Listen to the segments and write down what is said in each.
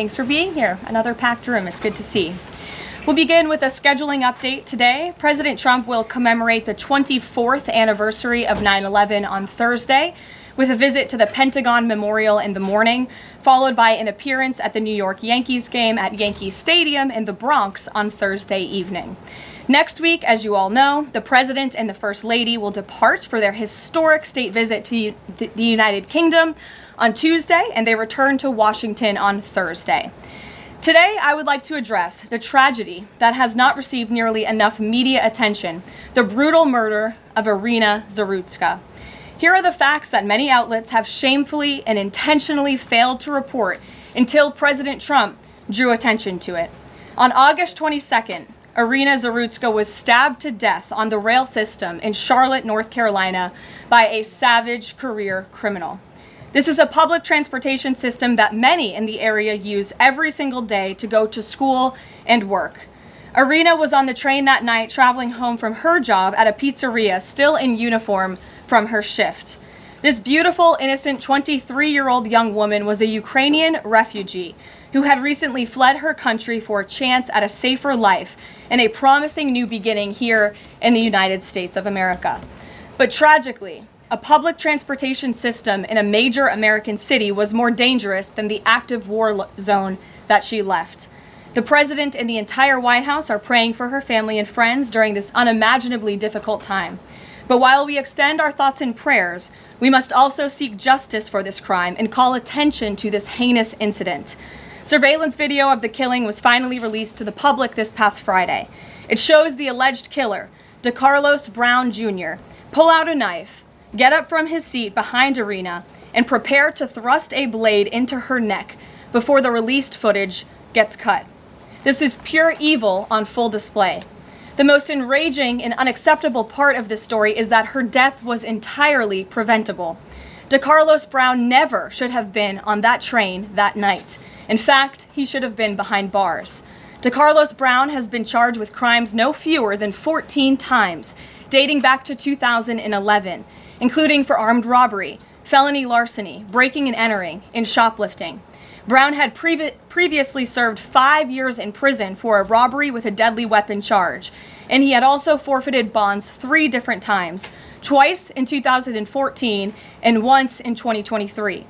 Thanks for being here. Another packed room. It's good to see. We'll begin with a scheduling update today. President Trump will commemorate the 24th anniversary of 9/11 on Thursday with a visit to the Pentagon Memorial in the morning, followed by an appearance at the New York Yankees game at Yankee Stadium in the Bronx on Thursday evening. Next week, as you all know, the President and the First Lady will depart for their historic state visit to the United Kingdom on Tuesday, and they return to Washington on Thursday. Today, I would like to address the tragedy that has not received nearly enough media attention, the brutal murder of Irina Zarutska. Here are the facts that many outlets have shamefully and intentionally failed to report until President Trump drew attention to it. On August 22nd, Irina Zarutska was stabbed to death on the rail system in Charlotte, North Carolina, by a savage career criminal. This is a public transportation system that many in the area use every single day to go to school and work. Irina was on the train that night traveling home from her job at a pizzeria, still in uniform from her shift. This beautiful, innocent 23-year-old young woman was a Ukrainian refugee who had recently fled her country for a chance at a safer life and a promising new beginning here in the United States of America. But tragically, a public transportation system in a major American city was more dangerous than the active war zone that she left. The President and the entire White House are praying for her family and friends during this unimaginably difficult time. But while we extend our thoughts and prayers, we must also seek justice for this crime and call attention to this heinous incident. Surveillance video of the killing was finally released to the public this past Friday. It shows the alleged killer, DeCarlos Brown Jr., pull out a knife, get up from his seat behind Irina, and prepare to thrust a blade into her neck before the released footage gets cut. This is pure evil on full display. The most enraging and unacceptable part of this story is that her death was entirely preventable. DeCarlos Brown never should have been on that train that night. In fact, he should have been behind bars. DeCarlos Brown has been charged with crimes no fewer than 14 times, dating back to 2011, including for armed robbery, felony larceny, breaking and entering, and shoplifting. Brown had previously served 5 years in prison for a robbery with a deadly weapon charge, and he had also forfeited bonds 3 different times, twice in 2014 and once in 2023.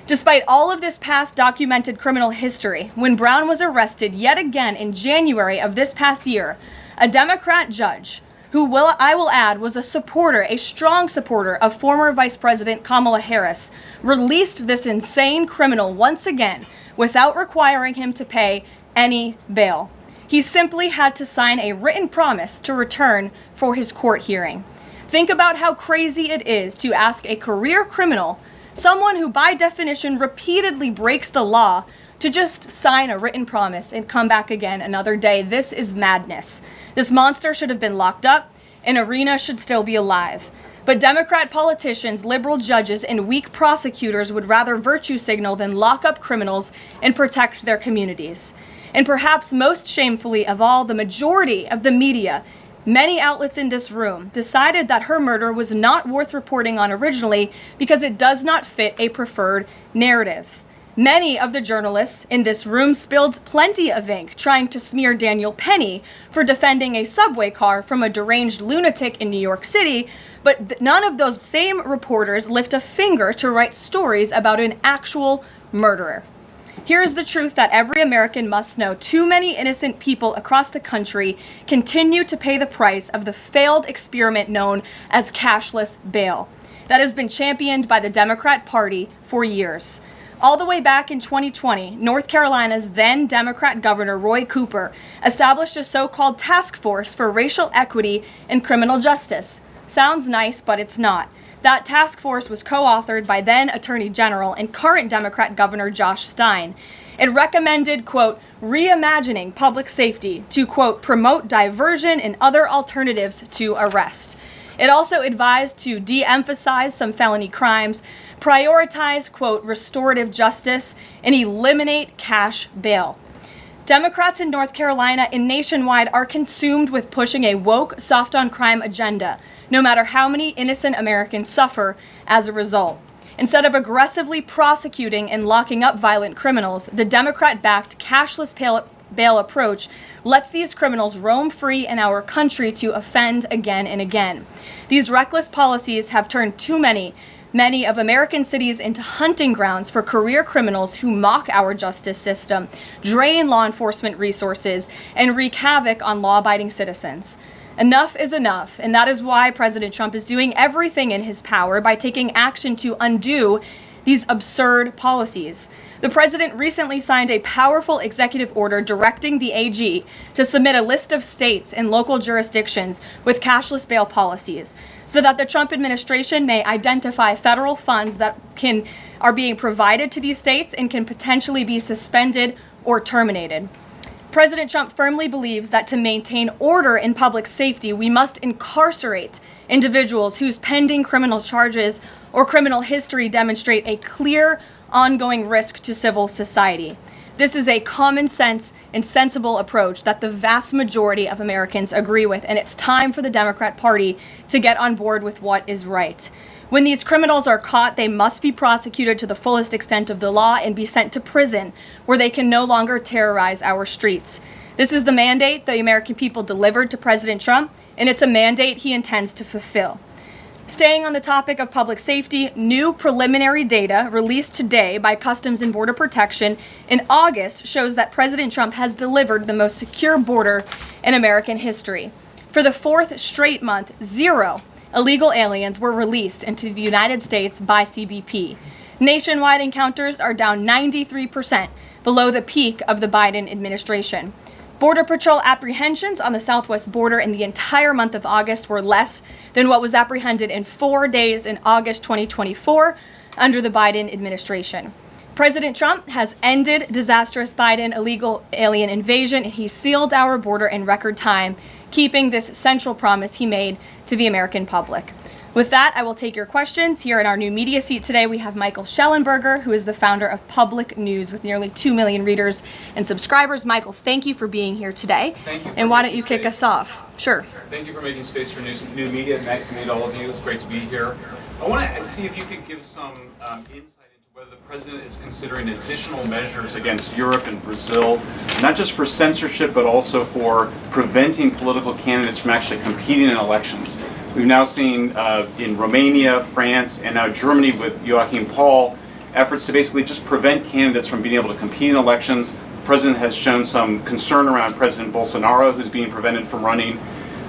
Despite all of this past documented criminal history, when Brown was arrested yet again in January of this past year, a Democrat judge, who I will add was a strong supporter of former Vice President Kamala Harris, released this insane criminal once again without requiring him to pay any bail. He simply had to sign a written promise to return for his court hearing. Think about how crazy it is to ask a career criminal, someone who by definition repeatedly breaks the law, to just sign a written promise and come back again another day. This is madness. This monster should have been locked up, and Irina should still be alive. But Democrat politicians, liberal judges, and weak prosecutors would rather virtue signal than lock up criminals and protect their communities. And perhaps most shamefully of all, the majority of the media, many outlets in this room, decided that her murder was not worth reporting on originally because it does not fit a preferred narrative. Many of the journalists in this room spilled plenty of ink trying to smear Daniel Penny for defending a subway car from a deranged lunatic in New York City, but none of those same reporters lift a finger to write stories about an actual murderer. Here's the truth that every American must know. Too many innocent people across the country continue to pay the price of the failed experiment known as cashless bail that has been championed by the Democrat Party for years. All the way back in 2020, North Carolina's then Democrat Governor Roy Cooper established a so-called task force for racial equity and criminal justice. Sounds nice, but it's not. That task force was co-authored by then Attorney General and current Democrat Governor Josh Stein. It recommended, quote, reimagining public safety to, quote, promote diversion and other alternatives to arrest. It also advised to de-emphasize some felony crimes, prioritize, quote, restorative justice, and eliminate cash bail. Democrats in North Carolina and nationwide are consumed with pushing a woke, soft-on-crime agenda, no matter how many innocent Americans suffer as a result. Instead of aggressively prosecuting and locking up violent criminals, the Democrat-backed cashless bail approach lets these criminals roam free in our country to offend again and again. These reckless policies have turned too many of American cities into hunting grounds for career criminals who mock our justice system, drain law enforcement resources, and wreak havoc on law-abiding citizens. Enough is enough, and that is why President Trump is doing everything in his power by taking action to undo these absurd policies. The president recently signed a powerful executive order directing the AG to submit a list of states and local jurisdictions with cashless bail policies so that the Trump administration may identify federal funds that are being provided to these states and can potentially be suspended or terminated. President Trump firmly believes that to maintain order in public safety, we must incarcerate individuals whose pending criminal charges or criminal history demonstrate a clear, ongoing risk to civil society. This is a common sense and sensible approach that the vast majority of Americans agree with, and it's time for the Democrat Party to get on board with what is right. When these criminals are caught, they must be prosecuted to the fullest extent of the law and be sent to prison, where they can no longer terrorize our streets. This is the mandate the American people delivered to President Trump, and it's a mandate he intends to fulfill. Staying on the topic of public safety, new preliminary data released today by Customs and Border Protection in August shows that President Trump has delivered the most secure border in American history. For the fourth straight month, 0 illegal aliens were released into the United States by CBP. Nationwide encounters are down 93% below the peak of the Biden administration. Border Patrol apprehensions on the southwest border in the entire month of August were less than what was apprehended in 4 days in August 2024 under the Biden administration. President Trump has ended disastrous Biden illegal alien invasion, and he sealed our border in record time, keeping this central promise he made to the American public. With that, I will take your questions. Here in our new media seat today, we have Michael Schellenberger, who is the founder of Public News with nearly 2 million readers and subscribers. Michael, thank you for being here today. Thank you. And why don't you kick us off? Sure. Thank you for making space for new media. Nice to meet all of you. It's great to be here. I want to see if you could give some insight into whether the president is considering additional measures against Europe and Brazil, not just for censorship, but also for preventing political candidates from actually competing in elections. We've now seen in Romania, France, and now Germany with Joachim Paul, efforts to basically just prevent candidates from being able to compete in elections. The president has shown some concern around President Bolsonaro, who's being prevented from running.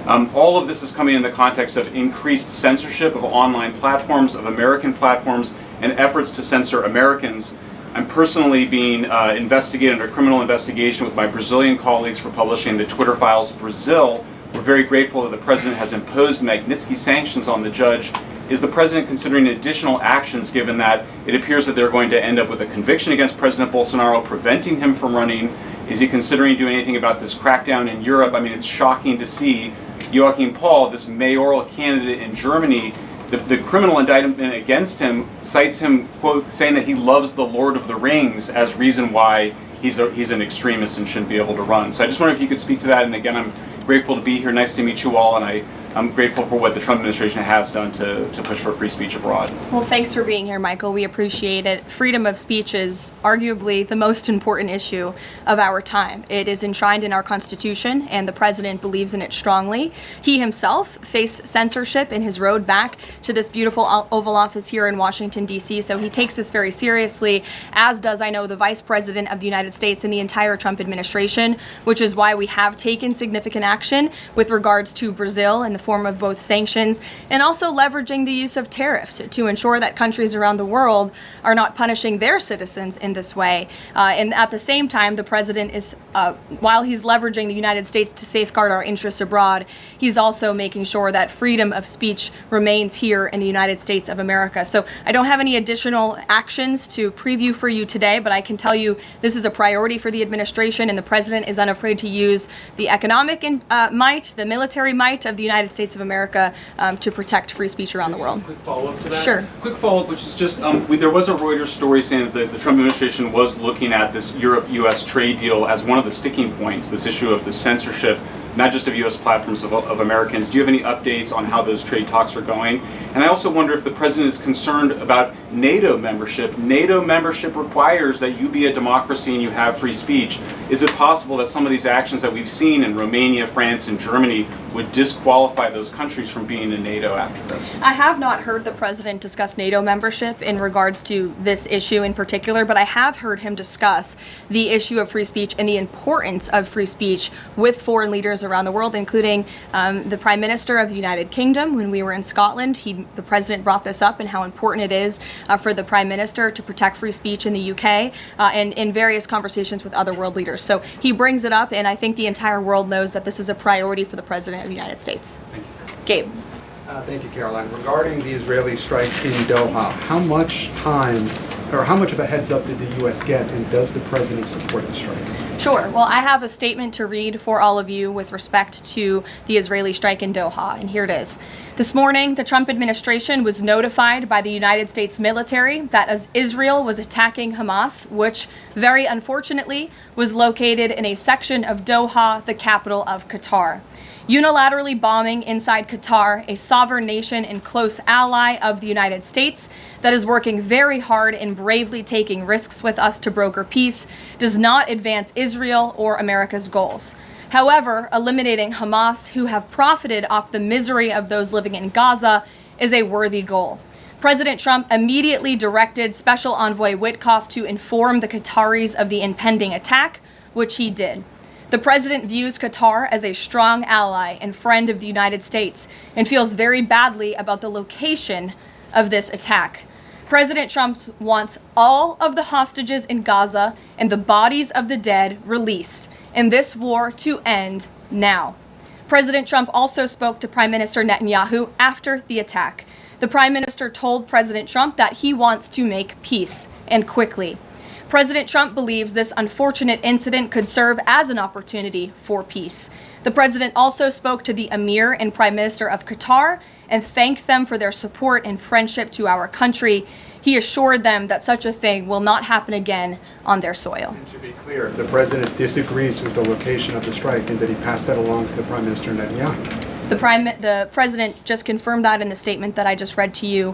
All of this is coming in the context of increased censorship of online platforms, of American platforms, and efforts to censor Americans. I'm personally being investigated under criminal investigation with my Brazilian colleagues for publishing the Twitter Files Brazil. We're very grateful that the president has imposed Magnitsky sanctions on the judge. Is the president considering additional actions, given that it appears that they're going to end up with a conviction against President Bolsonaro, preventing him from running? Is he considering doing anything about this crackdown in Europe? I mean, it's shocking to see Joachim Paul, this mayoral candidate in Germany, the criminal indictment against him cites him, quote, saying that he loves the Lord of the Rings as reason why he's an extremist and shouldn't be able to run. So I just wonder if you could speak to that. And again, I'm grateful to be here. Nice to meet you all. And I'm grateful for what the Trump administration has done to push for free speech abroad. Well, thanks for being here, Michael. We appreciate it. Freedom of speech is arguably the most important issue of our time. It is enshrined in our Constitution, and the president believes in it strongly. He himself faced censorship in his road back to this beautiful Oval Office here in Washington, D.C., so he takes this very seriously, as does, I know, the Vice President of the United States and the entire Trump administration, which is why we have taken significant action with regards to Brazil in the form of both sanctions and also leveraging the use of tariffs to ensure that countries around the world are not punishing their citizens in this way. And at the same time, the president is, while he's leveraging the United States to safeguard our interests abroad, he's also making sure that freedom of speech remains here in the United States of America. So I don't have any additional actions to preview for you today, but I can tell you this is a priority for the administration, and the president is unafraid to use the economic might, the military might of the United States of America to protect free speech around the world. Quick follow-up to that? Sure. Quick follow-up, which is just, there was a Reuters story saying that the Trump administration was looking at this Europe-U.S. trade deal as one of the sticking points, this issue of the censorship, not just of U.S. platforms, of Americans. Do you have any updates on how those trade talks are going? And I also wonder if the president is concerned about NATO membership. NATO membership requires that you be a democracy and you have free speech. Is it possible that some of these actions that we've seen in Romania, France, and Germany would disqualify those countries from being in NATO after this? I have not heard the president discuss NATO membership in regards to this issue in particular, but I have heard him discuss the issue of free speech and the importance of free speech with foreign leaders around the world, including the Prime Minister of the United Kingdom. When we were in Scotland, the president brought this up and how important it is for the Prime Minister to protect free speech in the UK and in various conversations with other world leaders. So he brings it up, and I think the entire world knows that this is a priority for the President of the United States. Gabe. Thank you, Caroline. Regarding the Israeli strike in Doha, how much time or how much of a heads up did the U.S. get, and does the president support the strike? Sure. Well, I have a statement to read for all of you with respect to the Israeli strike in Doha, and here it is. This morning, the Trump administration was notified by the United States military that as Israel was attacking Hamas, which very unfortunately was located in a section of Doha, the capital of Qatar. Unilaterally bombing inside Qatar, a sovereign nation and close ally of the United States that is working very hard and bravely taking risks with us to broker peace, does not advance Israel or America's goals. However, eliminating Hamas, who have profited off the misery of those living in Gaza, is a worthy goal. President Trump immediately directed Special Envoy Witkoff to inform the Qataris of the impending attack, which he did. The president views Qatar as a strong ally and friend of the United States and feels very badly about the location of this attack. President Trump wants all of the hostages in Gaza and the bodies of the dead released, and this war to end now. President Trump also spoke to Prime Minister Netanyahu after the attack. The Prime Minister told President Trump that he wants to make peace, and quickly. President Trump believes this unfortunate incident could serve as an opportunity for peace. The president also spoke to the Emir and Prime Minister of Qatar and thanked them for their support and friendship to our country. He assured them that such a thing will not happen again on their soil. And to be clear, the president disagrees with the location of the strike, and that he passed that along to the Prime Minister Netanyahu. The president just confirmed that in the statement that I just read to you,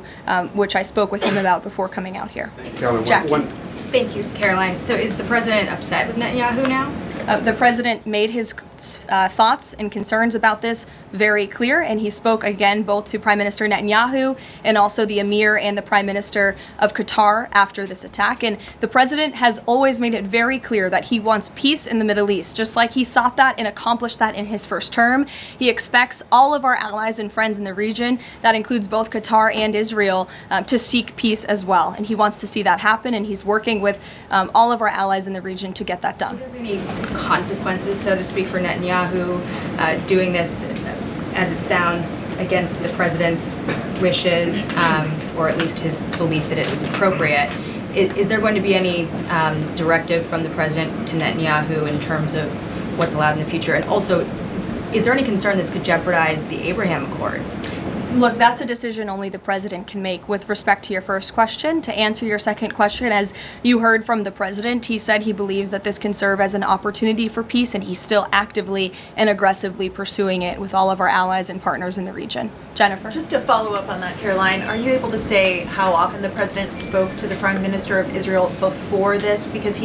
which I spoke with him about before coming out here. Caroline, Jackie. Thank you, Caroline. So is the president upset with Netanyahu now? The president made his thoughts and concerns about this very clear, and he spoke again both to Prime Minister Netanyahu and also the Emir and the Prime Minister of Qatar after this attack. And the president has always made it very clear that he wants peace in the Middle East, just like he sought that and accomplished that in his first term. He expects all of our allies and friends in the region, that includes both Qatar and Israel, to seek peace as well. And he wants to see that happen, and he's working with all of our allies in the region to get that done. Are there any consequences, so to speak, for Netanyahu doing this, as it sounds, against the president's wishes, or at least his belief that it was appropriate? Is there going to be any directive from the president to Netanyahu in terms of what's allowed in the future? And also, is there any concern this could jeopardize the Abraham Accords? Look, that's a decision only the president can make. With respect to your first question, to answer your second question, as you heard from the president, he said he believes that this can serve as an opportunity for peace, and he's still actively and aggressively pursuing it with all of our allies and partners in the region. Jennifer. Just to follow up on that, Caroline, are you able to say how often the president spoke to the Prime Minister of Israel before this? Because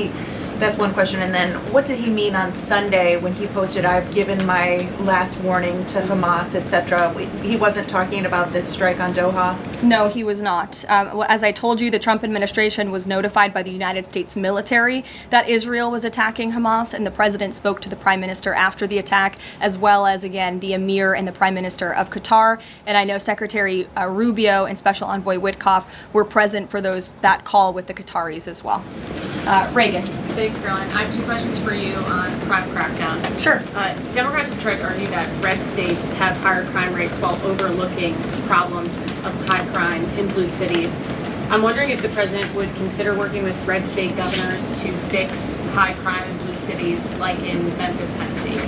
that's one question. And then what did he mean on Sunday when he posted, "I've given my last warning to Hamas," etc.? He wasn't talking about this strike on Doha? No, he was not. As I told you, the Trump administration was notified by the United States military that Israel was attacking Hamas, and the president spoke to the Prime Minister after the attack, as well as, again, the Emir and the Prime Minister of Qatar. And I know Secretary Rubio and Special Envoy Witkoff were present for that call with the Qataris as well. Reagan. Thanks, Caroline. I have two questions for you on crime crackdown. Sure. Democrats have tried to argue that red states have higher crime rates while overlooking problems of high crime in blue cities. I'm wondering if the president would consider working with red state governors to fix high crime in blue cities like in Memphis, Tennessee.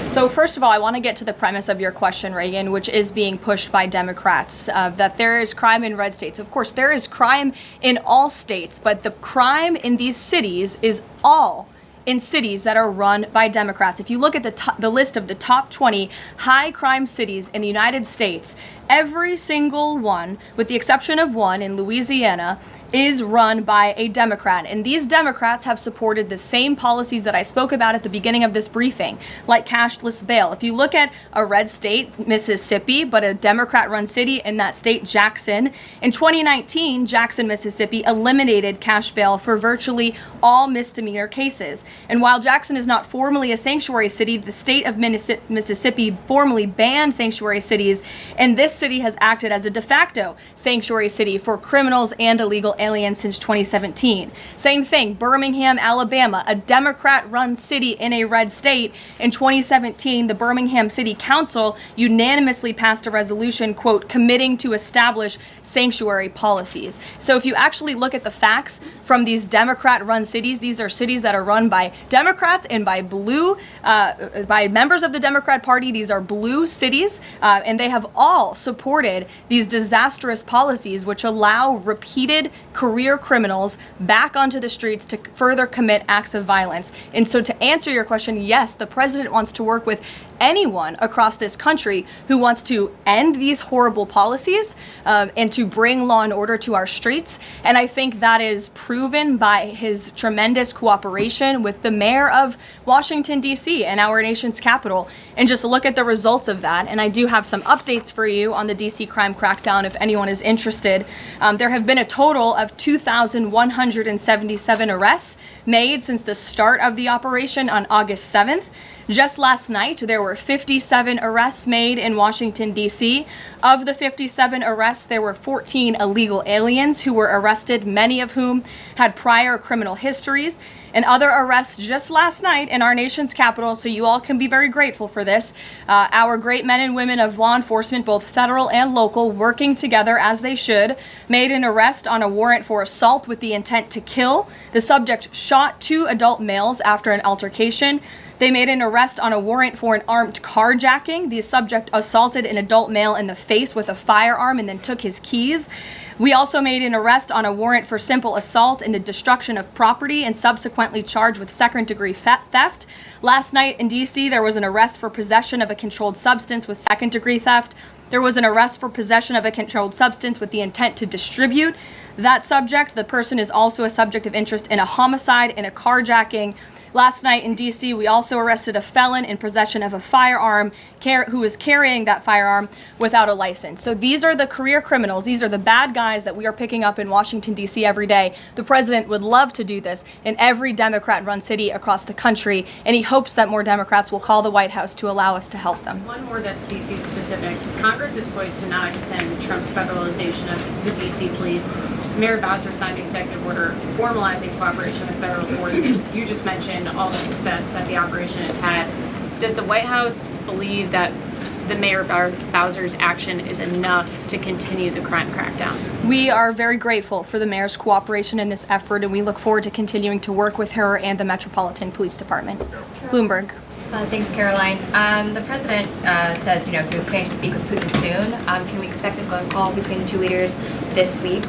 So first of all, I want to get to the premise of your question, Reagan, which is being pushed by Democrats, that there is crime in red states. Of course, there is crime in all states, but the crime in these cities is all in cities that are run by Democrats. If you look at the list of the top 20 high crime cities in the United States, every single one, with the exception of one in Louisiana, is run by a Democrat. And these Democrats have supported the same policies that I spoke about at the beginning of this briefing, like cashless bail. If you look at a red state, Mississippi, but a Democrat-run city in that state, Jackson, in 2019, Jackson, Mississippi, eliminated cash bail for virtually all misdemeanor cases. And while Jackson is not formally a sanctuary city, the state of Mississippi formally banned sanctuary cities, and this city has acted as a de facto sanctuary city for criminals and illegal aliens since 2017. Same thing, Birmingham, Alabama, a Democrat-run city in a red state. In 2017, the Birmingham City Council unanimously passed a resolution, quote, committing to establish sanctuary policies. So if you actually look at the facts from these Democrat-run cities, these are cities that are run by Democrats and by by members of the Democrat Party. These are blue cities, and they have all supported these disastrous policies which allow repeated career criminals back onto the streets to further commit acts of violence. And so to answer your question, yes, the president wants to work with anyone across this country who wants to end these horrible policies and to bring law and order to our streets. And I think that is proven by his tremendous cooperation with the mayor of Washington, D.C. and our nation's capital. And just look at the results of that. And I do have some updates for you on the D.C. crime crackdown if anyone is interested. There have been a total of 2,177 arrests made since the start of the operation on August 7th. Just last night, there were 57 arrests made in Washington, D.C. Of the 57 arrests, there were 14 illegal aliens who were arrested, many of whom had prior criminal histories. And other arrests just last night in our nation's capital, so you all can be very grateful for this. Our great men and women of law enforcement, both federal and local, working together as they should, made an arrest on a warrant for assault with the intent to kill. The subject shot 2 adult males after an altercation. They made an arrest on a warrant for an armed carjacking. The subject assaulted an adult male in the face with a firearm and then took his keys. We also made an arrest on a warrant for simple assault and the destruction of property and subsequently charged with second-degree theft. Last night in D.C., there was an arrest for possession of a controlled substance with second-degree theft. There was an arrest for possession of a controlled substance with the intent to distribute that subject. The person is also a subject of interest in a homicide and a carjacking. Last night in D.C., we also arrested a felon in possession of a firearm who was carrying that firearm without a license. So these are the career criminals. These are the bad guys that we are picking up in Washington, D.C. every day. The president would love to do this in every Democrat-run city across the country, and he hopes that more Democrats will call the White House to allow us to help them. One more that's D.C. specific. Congress is poised to not extend Trump's federalization of the D.C. police. Mayor Bowser signed an executive order formalizing cooperation with federal forces. You just mentioned all the success that the operation has had. Does the White House believe that the Mayor Bowser's action is enough to continue the crime crackdown? We are very grateful for the mayor's cooperation in this effort, and we look forward to continuing to work with her and the Metropolitan Police Department. Bloomberg. Thanks, Caroline. The president says, he plans to speak with Putin soon. Can we expect a phone call between the two leaders this week?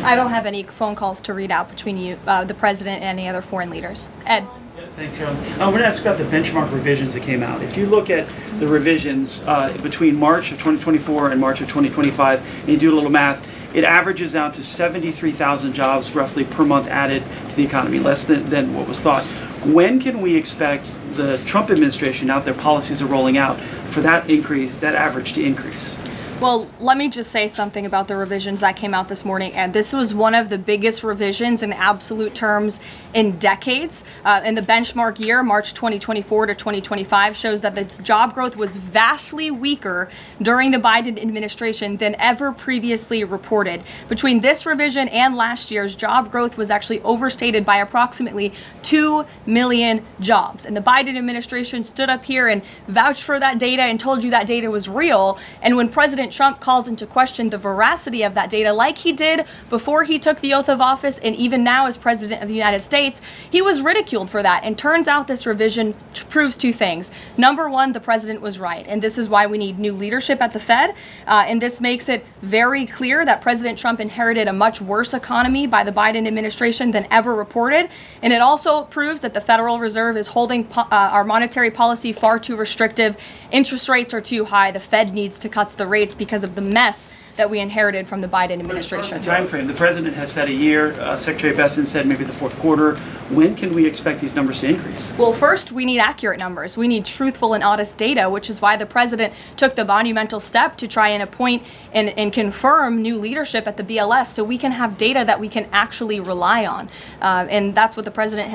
I don't have any phone calls to read out between you, the president, and any other foreign leaders. Ed. Thanks, Carolyn. I want to ask about the benchmark revisions that came out. If you look at the revisions between March of 2024 and March of 2025, and you do a little math, it averages out to 73,000 jobs roughly per month added to the economy, less than what was thought. When can we expect the Trump administration, now that their policies are rolling out, for that increase, that average to increase? Well, let me just say something about the revisions that came out this morning. And this was one of the biggest revisions in absolute terms in decades. In the benchmark year, March 2024 to 2025, shows that the job growth was vastly weaker during the Biden administration than ever previously reported. Between this revision and last year's, job growth was actually overstated by approximately 2 million jobs. And the Biden administration stood up here and vouched for that data and told you that data was real. And when President President Trump calls into question the veracity of that data, like he did before he took the oath of office and even now as President of the United States, he was ridiculed for that. And turns out this revision proves two things. Number one, the president was right, and this is why we need new leadership at the Fed. And this makes it very clear that President Trump inherited a much worse economy by the Biden administration than ever reported. And it also proves that the Federal Reserve is holding our monetary policy far too restrictive. Interest rates are too high. The Fed needs to cut the rates because of the mess that we inherited from the Biden administration. Time frame. The president has said a year. Secretary Besson said maybe the fourth quarter. When can we expect these numbers to increase? Well, first, we need accurate numbers. We need truthful and honest data, which is why the president took the monumental step to try and appoint and confirm new leadership at the BLS so we can have data that we can actually rely on. And that's what the president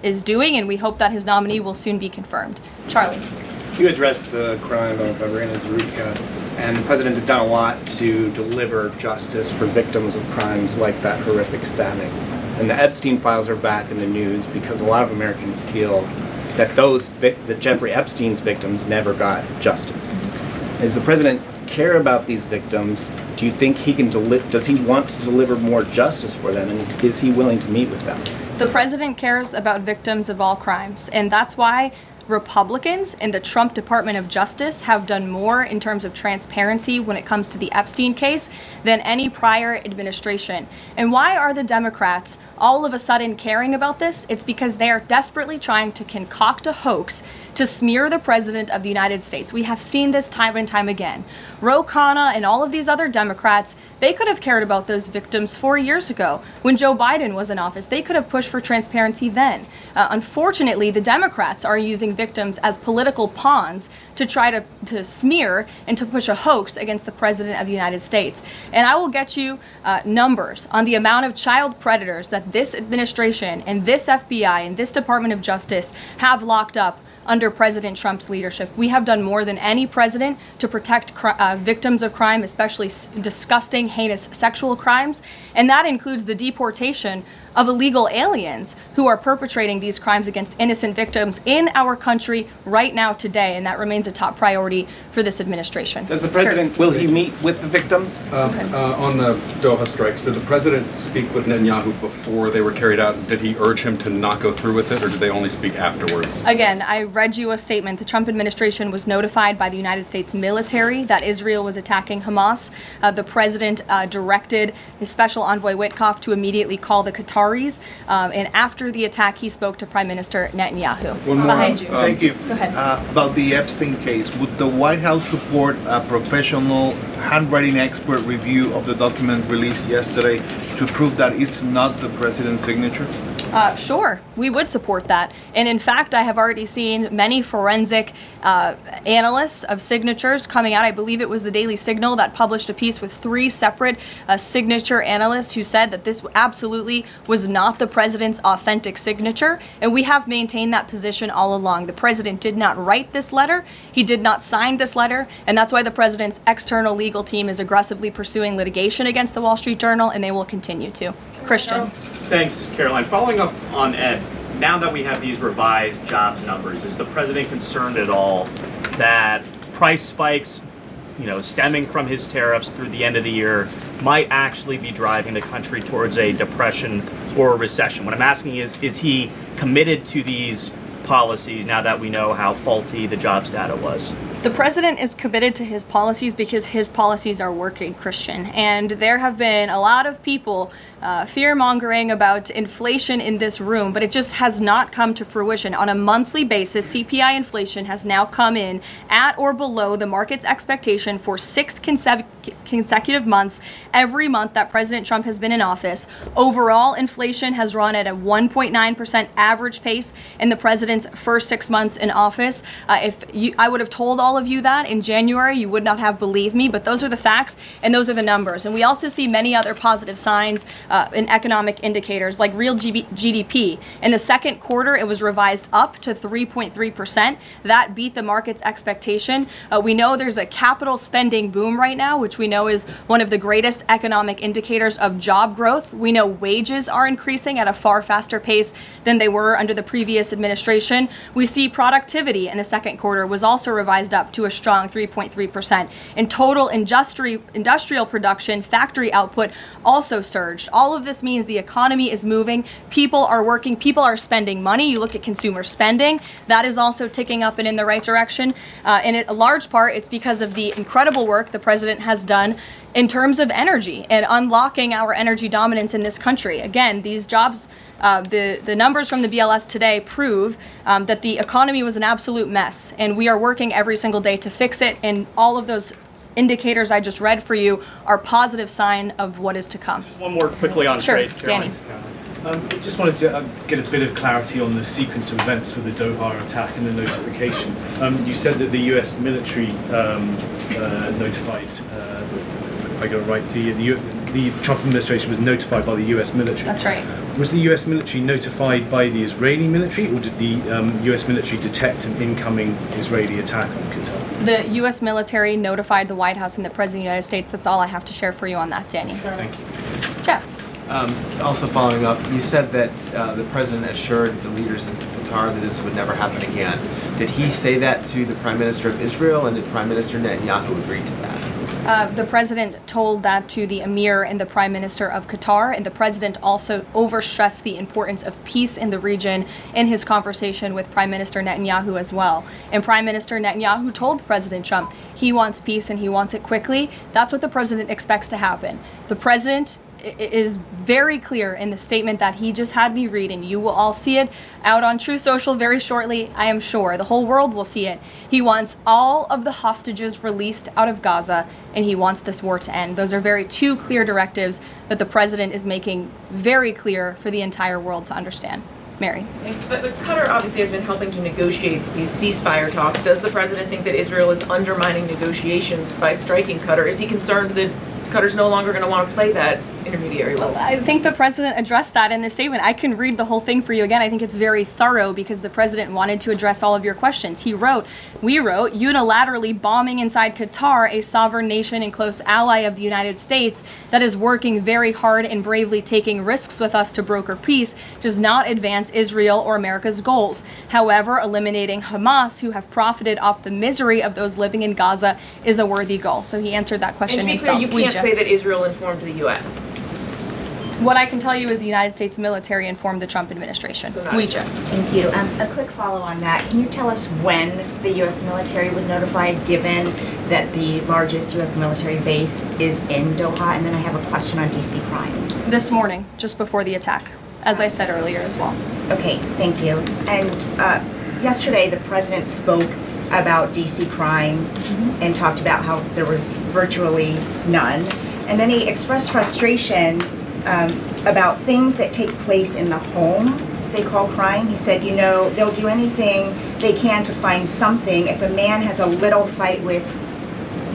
is doing, and we hope that his nominee will soon be confirmed. Charlie. You addressed the crime of Irina Zurika, and the president has done a lot to deliver justice for victims of crimes like that horrific stabbing. And the Epstein files are back in the news because a lot of Americans feel that that Jeffrey Epstein's victims never got justice. Does the president care about these victims? Do you think he can does he want to deliver more justice for them, and is he willing to meet with them? The president cares about victims of all crimes, and that's why Republicans in the Trump Department of Justice have done more in terms of transparency when it comes to the Epstein case than any prior administration. And why are the Democrats all of a sudden caring about this? It's because they are desperately trying to concoct a hoax to smear the President of the United States. We have seen this time and time again. Ro Khanna and all of these other Democrats, they could have cared about those victims 4 years ago when Joe Biden was in office. They could have pushed for transparency then. Unfortunately, the Democrats are using victims as political pawns to try to smear and to push a hoax against the President of the United States. And I will get you numbers on the amount of child predators that this administration and this FBI and this Department of Justice have locked up under President Trump's leadership. We have done more than any president to protect victims of crime, especially disgusting, heinous sexual crimes. And that includes the deportation of illegal aliens who are perpetrating these crimes against innocent victims in our country right now today. And that remains a top priority for this administration. Does the president, will he meet with the victims? On the Doha strikes, did the president speak with Netanyahu before they were carried out? Did he urge him to not go through with it, or did they only speak afterwards? Again, I read you a statement. The Trump administration was notified by the United States military that Israel was attacking Hamas. The president directed his special envoy Witkoff to immediately call the Qataris. And after the attack, he spoke to Prime Minister Netanyahu. One more. Behind you. Thank you. Go ahead. About the Epstein case, would the White House support a professional handwriting expert review of the document released yesterday to prove that it's not the president's signature? Sure, we would support that. And in fact, I have already seen many forensic analysts of signatures coming out. I believe it was the Daily Signal that published a piece with 3 separate signature analysts who said that this absolutely was not the president's authentic signature. And we have maintained that position all along. The president did not write this letter. He did not sign this letter. And that's why the president's external legal team is aggressively pursuing litigation against the Wall Street Journal, and they will continue to. Christian. Thanks, Caroline. Following up on Ed, now that we have these revised jobs numbers, is the president concerned at all that price spikes, stemming from his tariffs through the end of the year, might actually be driving the country towards a depression or a recession? What I'm asking is he committed to these policies now that we know how faulty the jobs data was? The president is committed to his policies because his policies are working, Christian. And there have been a lot of people fear-mongering about inflation in this room, but it just has not come to fruition. On a monthly basis, CPI inflation has now come in at or below the market's expectation for 6 consecutive months, every month that President Trump has been in office. Overall, inflation has run at a 1.9% average pace in the president's first 6 months in office. I would have told all of you that in January, you would not have believed me, but those are the facts and those are the numbers. And we also see many other positive signs in economic indicators like real GDP. In the second quarter, it was revised up to 3.3%. That beat the market's expectation. We know there's a capital spending boom right now, which we know is one of the greatest economic indicators of job growth. We know wages are increasing at a far faster pace than they were under the previous administration. We see productivity in the second quarter was also revised up up to a strong 3.3%. In total industrial production, factory output also surged. All of this means the economy is moving, people are working, people are spending money. You look at consumer spending, that is also ticking up and in the right direction. And a large part, it's because of the incredible work the president has done in terms of energy and unlocking our energy dominance in this country. Again, these jobs, the numbers from the BLS today prove that the economy was an absolute mess, and we are working every single day to fix it, and all of those indicators I just read for you are positive sign of what is to come. Just one more quickly on Sure, trade, Caroline. Danny. Just wanted to get a bit of clarity on the sequence of events for the Doha attack and the notification. You said that the US military notified, if I got it right, the Trump administration was notified by the US military. That's right. Was the US military notified by the Israeli military, or did the US military detect an incoming Israeli attack on Qatar? The U.S. military notified the White House and the President of the United States. That's all I have to share for you on that, Danny. Thank you. Jeff. Also following up, you said that the president assured the leaders in Qatar that this would never happen again. Did he say that to the Prime Minister of Israel, and did Prime Minister Netanyahu agree to that? The president told that to the emir and the prime minister of Qatar, and the president also overstressed the importance of peace in the region in his conversation with Prime Minister Netanyahu as well. And Prime Minister Netanyahu told President Trump he wants peace and he wants it quickly. That's what the president expects to happen. The president is very clear in the statement that he just had me read, and you will all see it out on Truth Social very shortly, I am sure. The whole world will see it. He wants all of the hostages released out of Gaza, and he wants this war to end. Those are two clear directives that the president is making very clear for the entire world to understand. Mary. But Qatar obviously has been helping to negotiate these ceasefire talks. Does the president think that Israel is undermining negotiations by striking Qatar? Is he concerned that Qatar's no longer going to want to play that intermediary role? Well, I think the president addressed that in the statement. I can read the whole thing for you again. I think it's very thorough because the president wanted to address all of your questions. We wrote, unilaterally bombing inside Qatar, a sovereign nation and close ally of the United States that is working very hard and bravely taking risks with us to broker peace, does not advance Israel or America's goals. However, eliminating Hamas, who have profited off the misery of those living in Gaza, is a worthy goal. So he answered that question and to be himself. Clear, you can't say that Israel informed the U.S. What I can tell you is the United States military informed the Trump administration. Thank you. A quick follow on that. Can you tell us when the U.S. military was notified, given that the largest U.S. military base is in Doha? And then I have a question on D.C. crime. This morning, just before the attack, as I said earlier as well. Okay, thank you. And yesterday, the president spoke about D.C. crime and talked about how there was virtually none. And then he expressed frustration about things that take place in the home they call crime. He said, they'll do anything they can to find something. If a man has a little fight with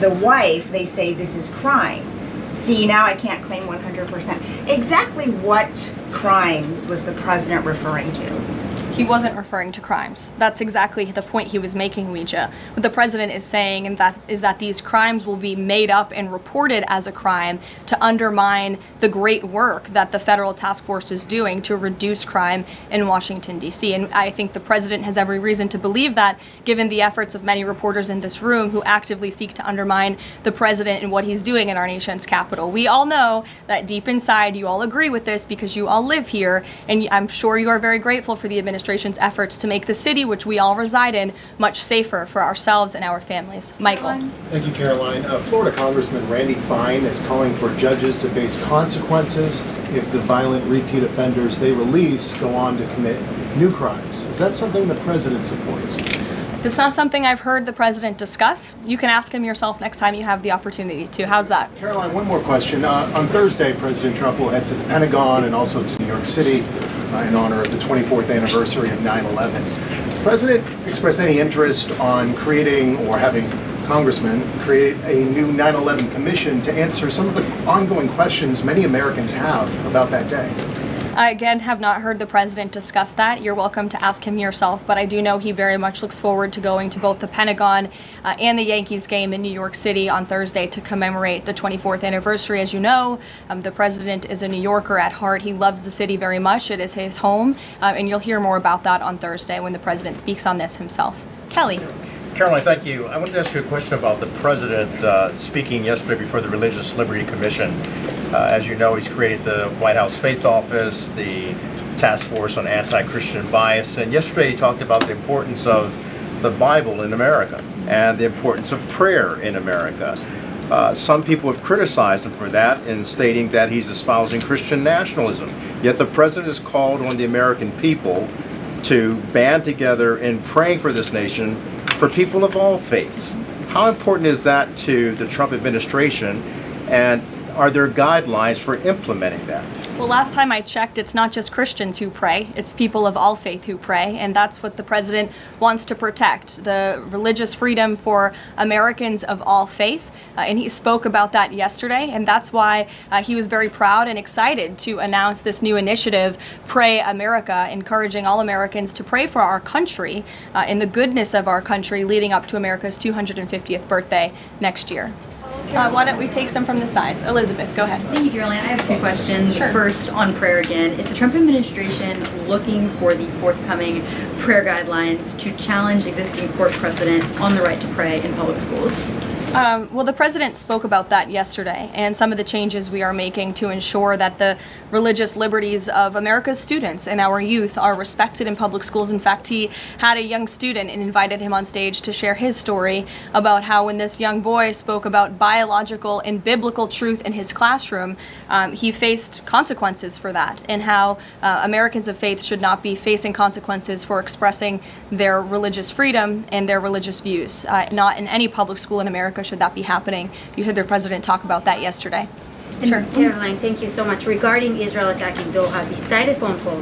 the wife, they say this is crime. See, now I can't claim 100%. Exactly what crimes was the president referring to? He wasn't referring to crimes. That's exactly the point he was making, Ouija. What the president is saying is that these crimes will be made up and reported as a crime to undermine the great work that the federal task force is doing to reduce crime in Washington, D.C. And I think the president has every reason to believe that, given the efforts of many reporters in this room who actively seek to undermine the president and what he's doing in our nation's capital. We all know that deep inside you all agree with this because you all live here, and I'm sure you are very grateful for the administration's efforts to make the city, which we all reside in, much safer for ourselves and our families. Michael. Thank you, Caroline. Florida Congressman Randy Fine is calling for judges to face consequences if the violent repeat offenders they release go on to commit new crimes. Is that something the president supports? It's not something I've heard the president discuss. You can ask him yourself next time you have the opportunity to. How's that? Caroline, one more question. On Thursday, President Trump will head to the Pentagon and also to New York City in honor of the 24th anniversary of 9/11. Has the president expressed any interest on creating or having congressmen create a new 9/11 commission to answer some of the ongoing questions many Americans have about that day? I, again, have not heard the president discuss that. You're welcome to ask him yourself, but I do know he very much looks forward to going to both the Pentagon and the Yankees game in New York City on Thursday to commemorate the 24th anniversary. As you know, the president is a New Yorker at heart. He loves the city very much. It is his home, and you'll hear more about that on Thursday when the president speaks on this himself. Kelly. Caroline, thank you. I wanted to ask you a question about the president speaking yesterday before the Religious Liberty Commission. As you know, he's created the White House Faith Office, the Task Force on Anti-Christian Bias, and yesterday he talked about the importance of the Bible in America and the importance of prayer in America. Some people have criticized him for that in stating that he's espousing Christian nationalism. Yet the president has called on the American people to band together in praying for this nation for people of all faiths. How important is that to the Trump administration, and are there guidelines for implementing that? Well, last time I checked, it's not just Christians who pray, it's people of all faith who pray, and that's what the president wants to protect, the religious freedom for Americans of all faith. And he spoke about that yesterday, and that's why he was very proud and excited to announce this new initiative, Pray America, encouraging all Americans to pray for our country and the goodness of our country leading up to America's 250th birthday next year. Why don't we take some from the sides? Elizabeth, go ahead. Thank you, Caroline. I have two questions. Sure. First, on prayer again. Is the Trump administration looking for the forthcoming prayer guidelines to challenge existing court precedent on the right to pray in public schools? Well, the president spoke about that yesterday, and some of the changes we are making to ensure that the religious liberties of America's students and our youth are respected in public schools. In fact, he had a young student and invited him on stage to share his story about how when this young boy spoke about biological and biblical truth in his classroom, he faced consequences for that, and how Americans of faith should not be facing consequences for expressing their religious freedom and their religious views. Not in any public school in America should that be happening. You heard the president talk about that yesterday. Sure. Caroline, thank you so much. Regarding Israel attacking Doha, beside the phone call,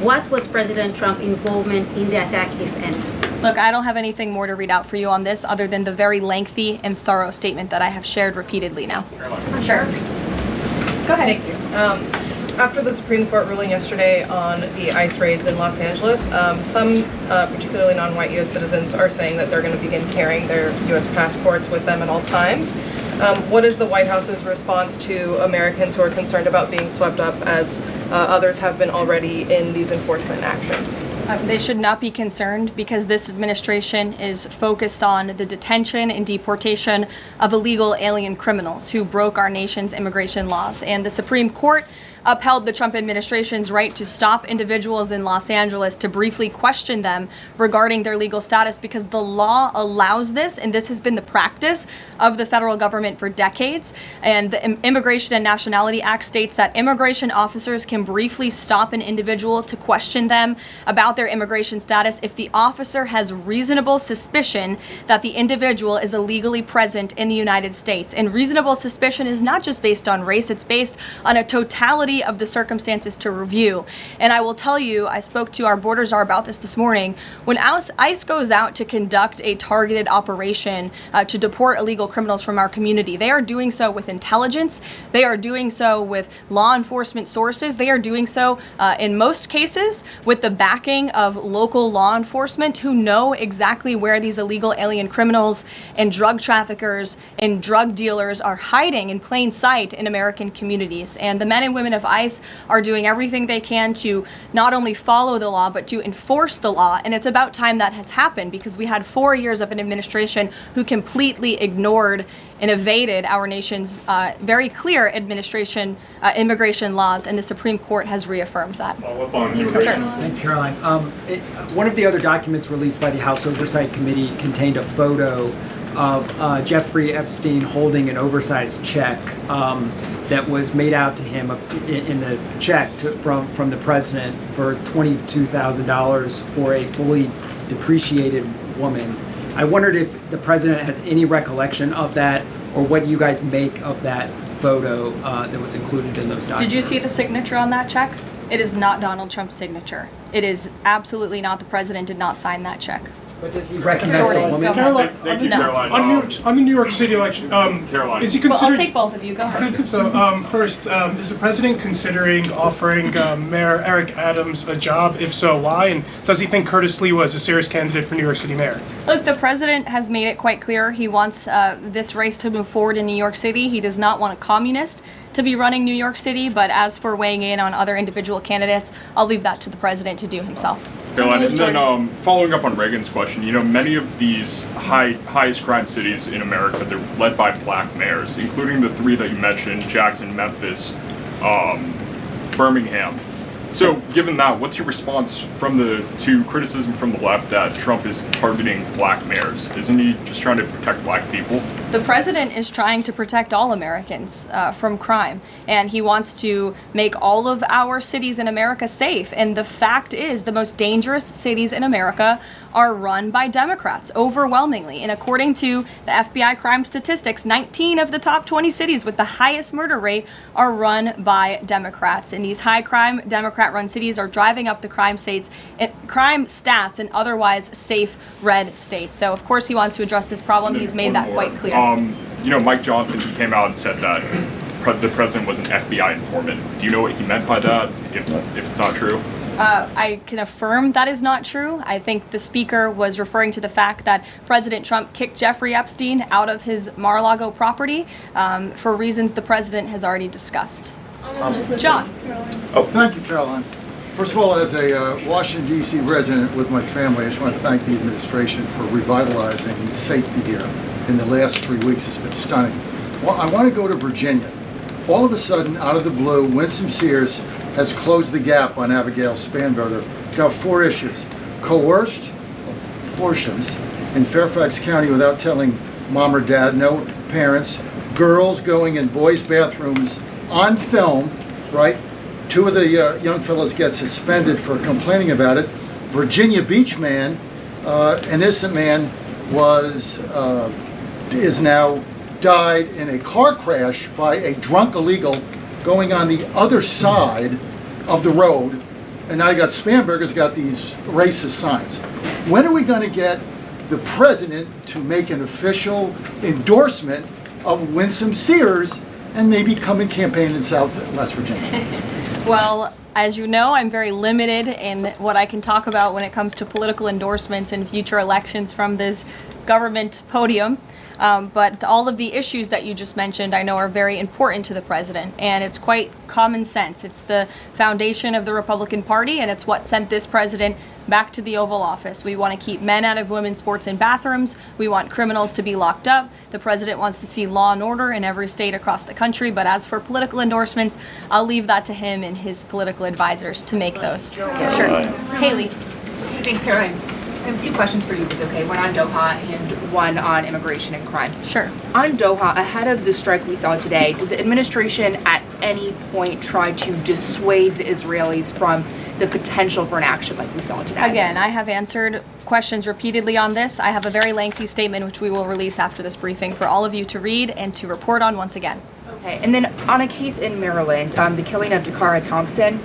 what was President Trump's involvement in the attack, if any? Look, I don't have anything more to read out for you on this other than the very lengthy and thorough statement that I have shared repeatedly now. Sure. Go ahead. Thank you. After the Supreme Court ruling yesterday on the ICE raids in Los Angeles, some, particularly non-white U.S. citizens, are saying that they're going to begin carrying their U.S. passports with them at all times. What is the White House's response to Americans who are concerned about being swept up, as others have been already, in these enforcement actions? They should not be concerned, because this administration is focused on the detention and deportation of illegal alien criminals who broke our nation's immigration laws. And the Supreme Court upheld the Trump administration's right to stop individuals in Los Angeles to briefly question them regarding their legal status, because the law allows this, and this has been the practice of the federal government for decades. And the Immigration and Nationality Act states that immigration officers can briefly stop an individual to question them about their immigration status if the officer has reasonable suspicion that the individual is illegally present in the United States. And reasonable suspicion is not just based on race, it's based on a totality of the circumstances to review. And I will tell you, I spoke to our border czar about this morning. When ICE goes out to conduct a targeted operation to deport illegal criminals from our community, they are doing so with intelligence, they are doing so with law enforcement sources, they are doing so in most cases with the backing of local law enforcement who know exactly where these illegal alien criminals and drug traffickers and drug dealers are hiding in plain sight in American communities. And the men and women of ICE are doing everything they can to not only follow the law, but to enforce the law. And it's about time that has happened, because we had 4 years of an administration who completely ignored and evaded our nation's very clear immigration laws, and the Supreme Court has reaffirmed that. Thanks, Caroline. One of the other documents released by the House Oversight Committee contained a photo of Jeffrey Epstein holding an oversized check that was made out to him in the check from the president for $22,000 for a fully depreciated woman. I wondered if the president has any recollection of that, or what you guys make of that photo that was included in those documents. Did you see the signature on that check? It is not Donald Trump's signature. It is absolutely not. The president did not sign that check. But does he recognize the woman? Caroline, Thank you, Caroline. on the New York City election, Caroline. is he Well, considering? I'll take both of you. Go ahead. So first, is the president considering offering Mayor Eric Adams a job? If so, why? And does he think Curtis Lee was a serious candidate for New York City mayor? Look, the president has made it quite clear he wants this race to move forward in New York City. He does not want a communist to be running New York City, but as for weighing in on other individual candidates, I'll leave that to the president to do himself. Caroline, and then following up on Reagan's question, you know, many of these highest crime cities in America, they're led by black mayors, including the three that you mentioned, Jackson, Memphis, Birmingham. So given that, what's your response to criticism from the left that Trump is targeting black mayors? Isn't he just trying to protect black people? The president is trying to protect all Americans from crime, and he wants to make all of our cities in America safe. And the fact is, the most dangerous cities in America are run by Democrats, overwhelmingly. And according to the FBI crime statistics, 19 of the top 20 cities with the highest murder rate are run by Democrats. And these high crime Democrat-run cities are driving up the crime stats in otherwise safe red states. So of course he wants to address this problem. He's made that quite clear. You know, Mike Johnson, he came out and said that the president was an FBI informant. Do you know what he meant by that, if it's not true? I can affirm that is not true. I think the speaker was referring to the fact that President Trump kicked Jeffrey Epstein out of his Mar-a-Lago property for reasons the president has already discussed. John. Oh, thank you, Caroline. First of all, as a Washington, D.C. resident with my family, I just want to thank the administration for revitalizing safety here in the last 3 weeks. It's been stunning. Well, I want to go to Virginia. All of a sudden, out of the blue, Winsome Sears has closed the gap on Abigail Spanberger. Got 4 issues. Coerced abortions in Fairfax County without telling mom or dad, no parents, girls going in boys' bathrooms on film, right? 2 of the young fellows get suspended for complaining about it. Virginia Beach man, an innocent man, is now died in a car crash by a drunk illegal going on the other side of the road, and now you got Spanberger's got these racist signs. When are we going to get the president to make an official endorsement of Winsome Sears and maybe come and campaign in South and West Virginia? Well, as you know, I'm very limited in what I can talk about when it comes to political endorsements in future elections from this government podium. But all of the issues that you just mentioned, I know, are very important to the president, and it's quite common sense. It's the foundation of the Republican Party, and it's what sent this president back to the Oval Office. We want to keep men out of women's sports and bathrooms. We want criminals to be locked up. The president wants to see law and order in every state across the country. But as for political endorsements, I'll leave that to him and his political advisors to make those. Sure. Haley. Thanks, Caroline. I have 2 questions for you, if it's okay. One on Doha and one on immigration and crime. Sure. On Doha, ahead of the strike we saw today, did the administration at any point try to dissuade the Israelis from the potential for an action like we saw today? Again, I have answered questions repeatedly on this. I have a very lengthy statement which we will release after this briefing for all of you to read and to report on once again. Okay, and then on a case in Maryland, the killing of Dakara Thompson,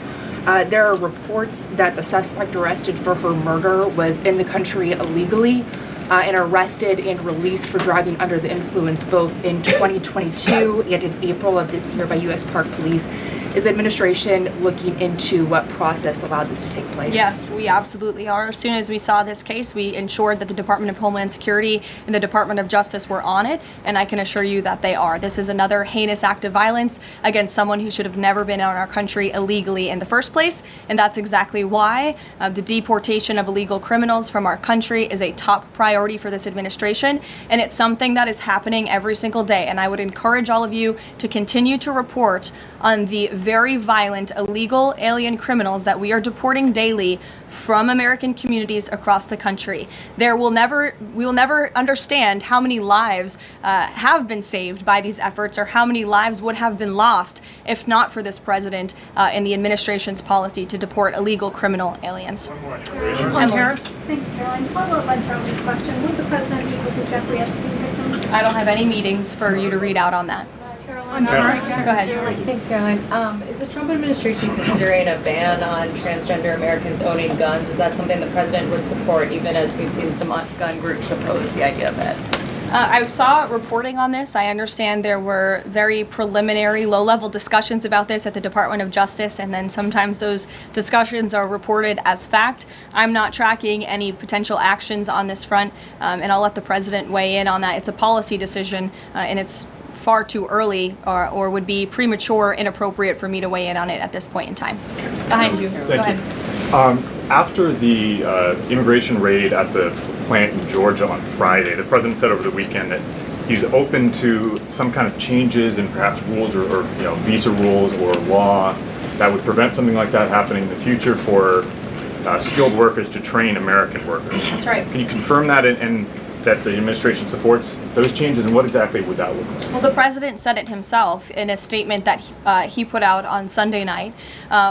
there are reports that the suspect arrested for her murder was in the country illegally and arrested and released for driving under the influence both in 2022 and in April of this year by U.S. Park Police. Is the administration looking into what process allowed this to take place? Yes, we absolutely are. As soon as we saw this case, we ensured that the Department of Homeland Security and the Department of Justice were on it, and I can assure you that they are. This is another heinous act of violence against someone who should have never been in our country illegally in the first place, and that's exactly why the deportation of illegal criminals from our country is a top priority for this administration, and it's something that is happening every single day. And I would encourage all of you to continue to report on the very violent illegal alien criminals that we are deporting daily from American communities across the country. We will never understand how many lives have been saved by these efforts, or how many lives would have been lost if not for this president and the administration's policy to deport illegal criminal aliens. On tariffs? Thanks, Caroline. Follow-up on Charlie's question. Would the president meet with the Jeffrey Epstein victims? I don't have any meetings for you to read out on that. On tariffs? Go ahead. Thanks, Caroline. Is the Trump administration considering a ban on transgender Americans owning guns? Is that something the president would support, even as we've seen some gun groups oppose the idea of it? I saw reporting on this. I understand there were very preliminary, low-level discussions about this at the Department of Justice, and then sometimes those discussions are reported as fact. I'm not tracking any potential actions on this front, and I'll let the president weigh in on that. It's a policy decision, and it's far too early or would be premature, inappropriate for me to weigh in on it at this point in time. Behind you. Go ahead. After the immigration raid at the plant in Georgia on Friday, the president said over the weekend that he's open to some kind of changes in perhaps rules or visa rules or law that would prevent something like that happening in the future for skilled workers to train American workers. That's right. Can you confirm that and that the administration supports those changes, and what exactly would that look like? Well, the president said it himself in a statement that he put out on Sunday night,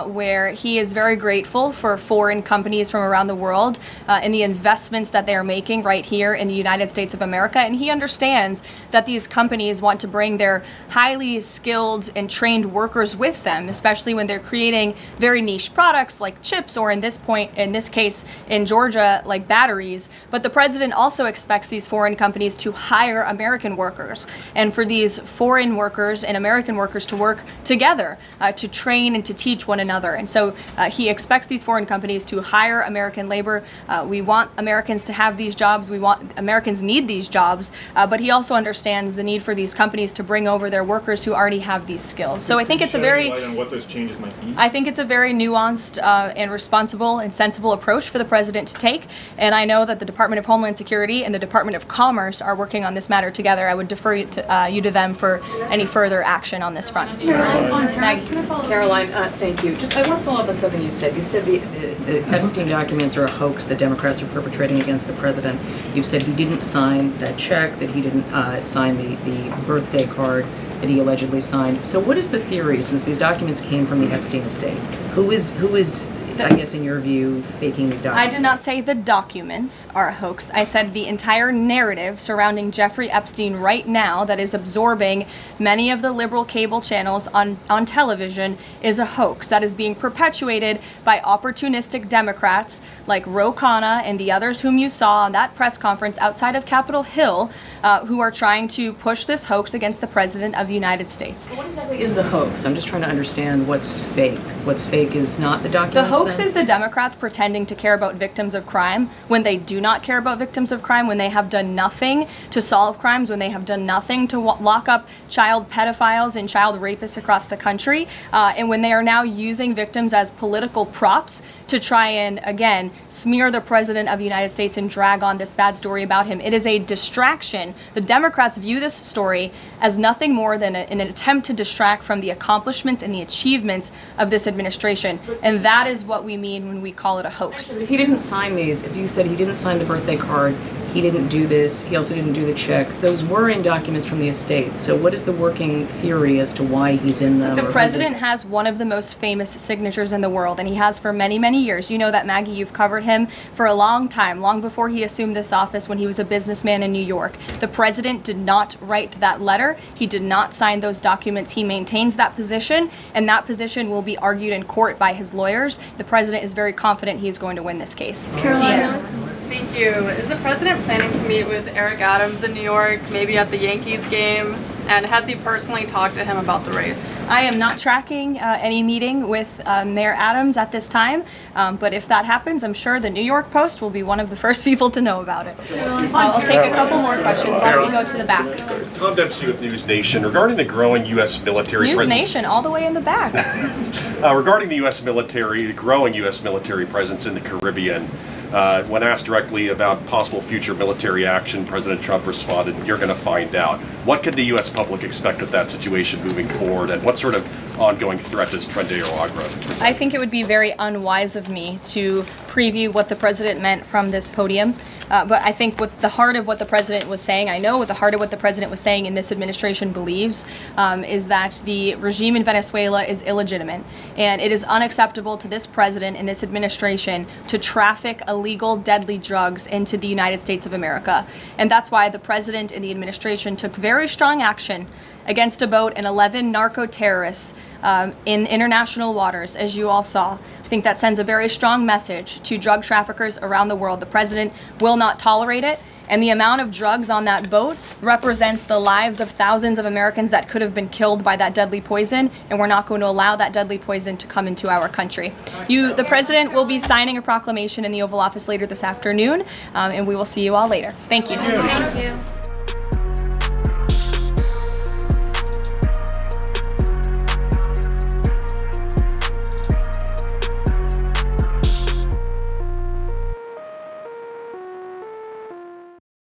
where he is very grateful for foreign companies from around the world and the investments that they are making right here in the United States of America. And he understands that these companies want to bring their highly skilled and trained workers with them, especially when they're creating very niche products like chips, or in this case in Georgia, like batteries. But the president also expects these foreign companies to hire American workers, and for these foreign workers and American workers to work together to train and to teach one another. And so he expects these foreign companies to hire American labor. We want Americans to have these jobs. Americans need these jobs, but he also understands the need for these companies to bring over their workers who already have these skills. So I think it's a very what those changes might be? I think it's a very nuanced and responsible and sensible approach for the president to take. And I know that the Department of Homeland Security and the Department of Commerce are working on this matter together. I would defer you to them for any further action on this front. Caroline, thank you. Just I want to follow up on something you said. You said the Epstein documents are a hoax that Democrats are perpetrating against the president. You said he didn't sign that check, that he didn't sign the birthday card that he allegedly signed. So what is the theory, since these documents came from the Epstein estate? Who is I guess in your view, faking these documents? I did not say the documents are a hoax. I said the entire narrative surrounding Jeffrey Epstein right now that is absorbing many of the liberal cable channels on television is a hoax that is being perpetuated by opportunistic Democrats like Ro Khanna and the others whom you saw on that press conference outside of Capitol Hill, who are trying to push this hoax against the President of the United States. What exactly is the hoax? I'm just trying to understand what's fake. What's fake is not the documents. The hoax is the Democrats pretending to care about victims of crime when they do not care about victims of crime, when they have done nothing to solve crimes, when they have done nothing to lock up child pedophiles and child rapists across the country, and when they are now using victims as political props to try and, again, smear the President of the United States and drag on this bad story about him. It is a distraction. The Democrats view this story as nothing more than an attempt to distract from the accomplishments and the achievements of this administration. And that is what we mean when we call it a hoax. If he didn't sign these, if you said he didn't sign the birthday card, he didn't do this, he also didn't do the check, those were in documents from the estate. So what is the working theory as to why he's in them? The president has one of the most famous signatures in the world, and he has for many, many years. You know that, Maggie, you've covered him for a long time, long before he assumed this office when he was a businessman in New York. The president did not write that letter. He did not sign those documents. He maintains that position, and that position will be argued in court by his lawyers. The president is very confident he's going to win this case. Thank you. Is the president planning to meet with Eric Adams in New York, maybe at the Yankees game? And has he personally talked to him about the race? I am not tracking any meeting with Mayor Adams at this time, but if that happens, I'm sure the New York Post will be one of the first people to know about it. I'll take a couple more questions. Why don't we go to the back? Tom Dempsey with News Nation. Regarding the growing U.S. military News presence... Nation, all the way in the back. Regarding the U.S. military, the growing U.S. military presence in the Caribbean, when asked directly about possible future military action, President Trump responded, "You're going to find out." What could the U.S. public expect of that situation moving forward, and what sort of ongoing threat does Trendy or Agra present? I think it would be very unwise of me to preview what the president meant from this podium. But I think what the heart of what the president was saying, I know what the heart of what the president was saying and this administration believes, is that the regime in Venezuela is illegitimate. And it is unacceptable to this president and this administration to traffic illegal, deadly drugs into the United States of America. And that's why the president and the administration took very strong action against a boat and 11 narco-terrorists in international waters, as you all saw. I think that sends a very strong message to drug traffickers around the world. The president will not tolerate it, and the amount of drugs on that boat represents the lives of thousands of Americans that could have been killed by that deadly poison, and we're not going to allow that deadly poison to come into our country. The president will be signing a proclamation in the Oval Office later this afternoon, and we will see you all later. Thank you. Thank you.